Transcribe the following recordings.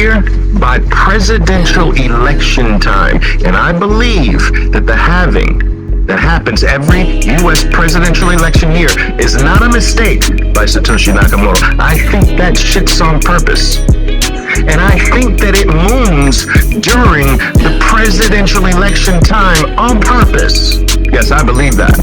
year? By presidential election time. And I believe that the halving that happens every U.S. presidential election year is not a mistake by Satoshi Nakamoto. I think that shit's on purpose. And I think that it moons during the presidential election time on purpose. Yes, I believe that.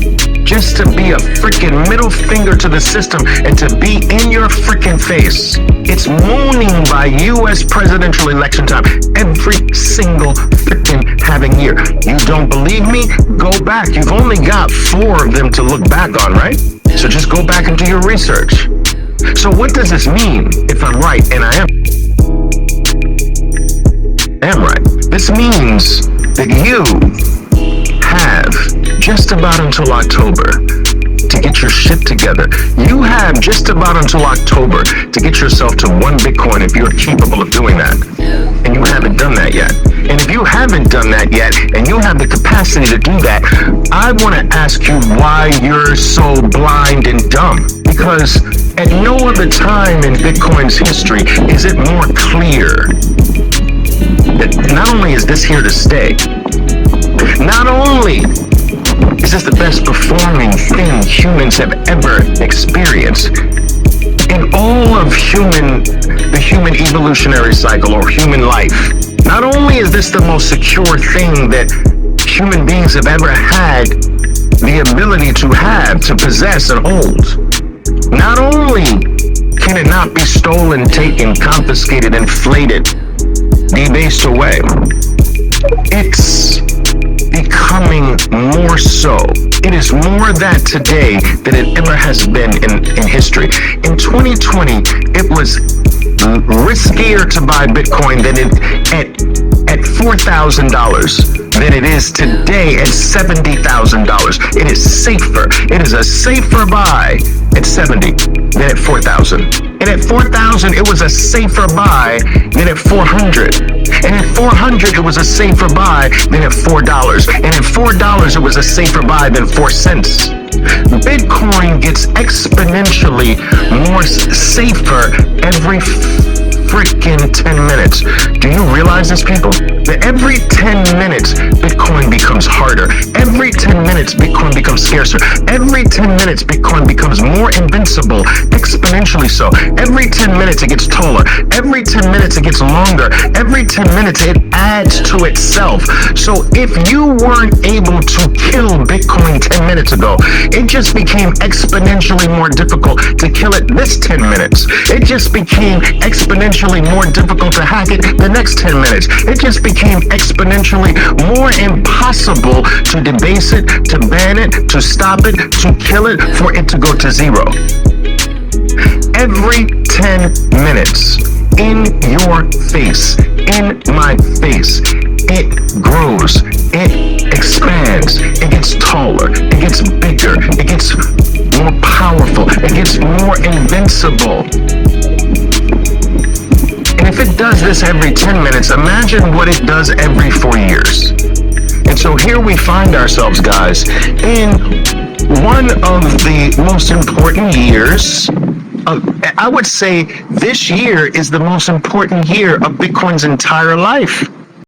Just to be a freaking middle finger to the system and to be in your freaking face. It's mooning by U.S. presidential election time every single freaking halving year. You don't believe me? Go back. You've only got 4 of them to look back on, right? So just go back and do your research. So what does this mean if I'm right? And I am right. This means that you have just about until October to get your shit together. You have just about until October to get yourself to 1 Bitcoin if you're capable of doing that. And you haven't done that yet. And if you haven't done that yet, and you have the capacity to do that, I want to ask you why you're so blind and dumb. Because at no other time in Bitcoin's history is it more clear that not only is this here to stay, not only is this the best performing thing humans have ever experienced in all of the human evolutionary cycle or human life. Not only is this the most secure thing that human beings have ever had the ability to have, to possess and hold. Not only can it not be stolen, taken, confiscated, inflated, debased away, it's becoming more so. It is more that today than it ever has been in history. In 2020, it was riskier to buy Bitcoin than at $4,000 than it is today at $70,000. It is safer. It is a safer buy at 70 than at 4,000. And at 4,000, it was a safer buy than at 400. And at 400, it was a safer buy than at $4. And at $4, it was a safer buy than 4 cents. Bitcoin gets exponentially more safer every freaking 10 minutes. Do you realize this, people? That every 10 minutes, Bitcoin becomes harder. Every 10 minutes, Bitcoin becomes scarcer. Every 10 minutes, Bitcoin becomes more invincible, exponentially so. Every 10 minutes, it gets taller. Every 10 minutes, it gets longer. Every 10 minutes, it adds to itself. So if you weren't able to kill Bitcoin 10 minutes ago, it just became exponentially more difficult to kill it this 10 minutes. It just became exponentially more difficult to hack it the next 10 minutes. It just became exponentially more impossible to debase it, to ban it, to stop it, to kill it, for it to go to 0. Every 10 minutes, in your face, in my face, it grows, it expands, it gets taller, it gets bigger, it gets more powerful, it gets more invincible. And if it does this every 10 minutes, imagine what it does every 4 years. And so here we find ourselves, guys, in one of the most important years. I would say this year is the most important year of Bitcoin's entire life.